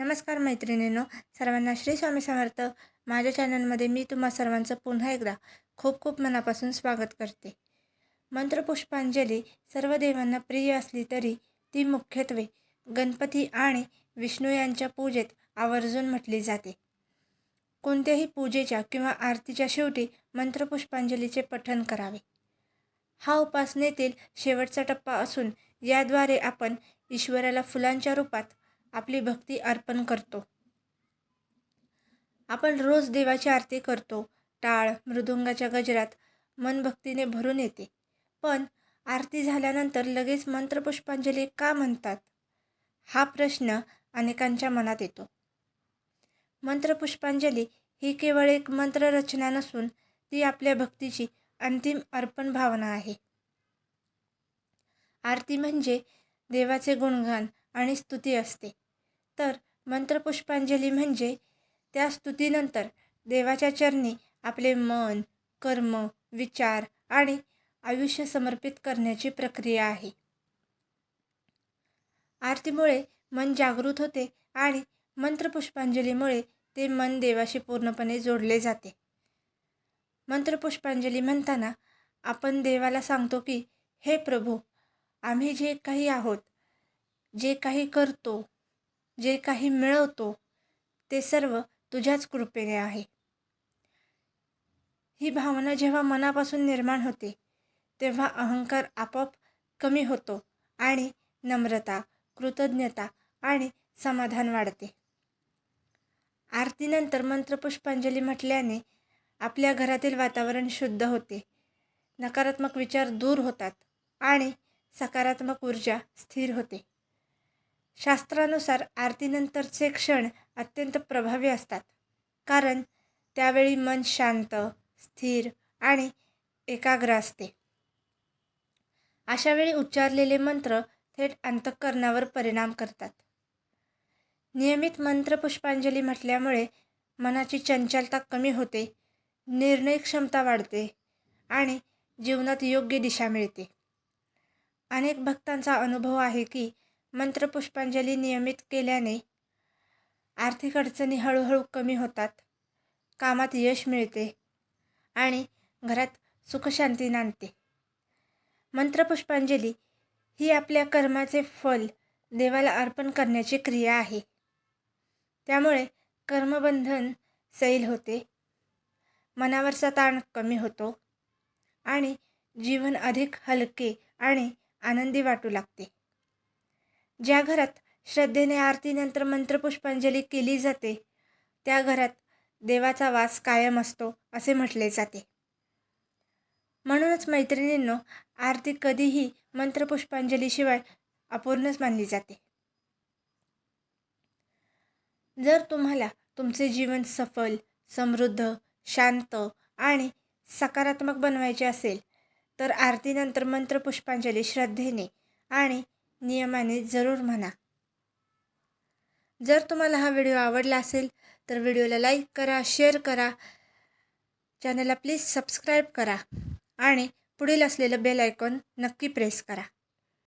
नमस्कार मैत्रिणींनो, सर्वांना श्री स्वामी समर्थ. माझ्या चॅनलमध्ये मी तुम्हा सर्वांचं पुन्हा एकदा खूप खूप मनापासून स्वागत करते. मंत्रपुष्पांजली सर्व देवांना प्रिय असली तरी ती मुख्यत्वे गणपती आणि विष्णू यांच्या पूजेत आवर्जून म्हटली जाते. कोणत्याही पूजेच्या किंवा आरतीच्या शेवटी मंत्रपुष्पांजलीचे पठण करावे. हा उपासनेतील शेवटचा टप्पा असून याद्वारे आपण ईश्वराला फुलांच्या रूपात आपली भक्ती अर्पण करतो. आपण रोज देवाची आरती करतो. टाळ मृदुंगाच्या गजरात मन भक्तीने भरून येते. पण आरती झाल्यानंतर लगेच मंत्रपुष्पांजली का म्हणतात, हा प्रश्न अनेकांच्या मनात येतो. मंत्रपुष्पांजली ही केवळ एक मंत्ररचना नसून ती आपल्या भक्तीची अंतिम अर्पण भावना आहे. आरती म्हणजे देवाचे गुणगान आणि स्तुती असते, तर मंत्रपुष्पांजली म्हणजे त्या स्तुतीनंतर देवाच्या चरणी आपले मन, कर्म, विचार आणि आयुष्य समर्पित करण्याची प्रक्रिया आहे. आरतीमुळे मन जागृत होते आणि मंत्रपुष्पांजलीमुळे ते मन देवाशी पूर्णपणे जोडले जाते. मंत्रपुष्पांजली म्हणताना आपण देवाला सांगतो की, हे प्रभू, आम्ही जे काही आहोत, जे काही करतो, जे काही मिळवतो, ते सर्व तुझ्याच कृपेने आहे. ही भावना जेव्हा मनापासून निर्माण होते तेव्हा अहंकार आपोआप कमी होतो आणि नम्रता, कृतज्ञता आणि समाधान वाढते. आरतीनंतर मंत्रपुष्पांजली म्हटल्याने आपल्या घरातील वातावरण शुद्ध होते, नकारात्मक विचार दूर होतात आणि सकारात्मक ऊर्जा स्थिर होते. शास्त्रानुसार आरतीनंतरचे क्षण अत्यंत प्रभावी असतात, कारण त्यावेळी मन शांत, स्थिर आणि एकाग्र असते. अशा वेळी उच्चारलेले मंत्र थेट अंतःकरणावर परिणाम करतात. नियमित मंत्रपुष्पांजली म्हटल्यामुळे मनाची चंचलता कमी होते, निर्णय क्षमता वाढते आणि जीवनात योग्य दिशा मिळते. अनेक भक्तांचा अनुभव आहे की मंत्रपुष्पांजली नियमित केल्याने आर्थिक अडचणी हळूहळू कमी होतात, कामात यश मिळते आणि घरात सुखशांती नांदते. मंत्रपुष्पांजली ही आपल्या कर्माचे फल देवाला अर्पण करण्याची क्रिया आहे. त्यामुळे कर्मबंधन सैल होते, मनावरचा ताण कमी होतो आणि जीवन अधिक हलके आणि आनंदी वाटू लागते. ज्या घरात श्रद्धेने आरतीनंतर मंत्रपुष्पांजली केली जाते त्या घरात देवाचा वास कायम असतो असे म्हटले जाते. म्हणूनच मैत्रिणींनो, आरती कधीही मंत्रपुष्पांजलीशिवाय अपूर्णच मानली जाते. जर तुम्हाला तुमचे जीवन सफल, समृद्ध, शांत आणि सकारात्मक बनवायचे असेल तर आरतीनंतर मंत्रपुष्पांजली श्रद्धेने आणि नियमाने जरूर म्हणा. जर तुम्हाला हा व्हिडिओ आवडला असेल तर व्हिडिओला लाईक करा, शेअर करा, चॅनलला प्लीज सबस्क्राईब करा आणि पुढील असलेलं बेल आयकॉन नक्की प्रेस करा.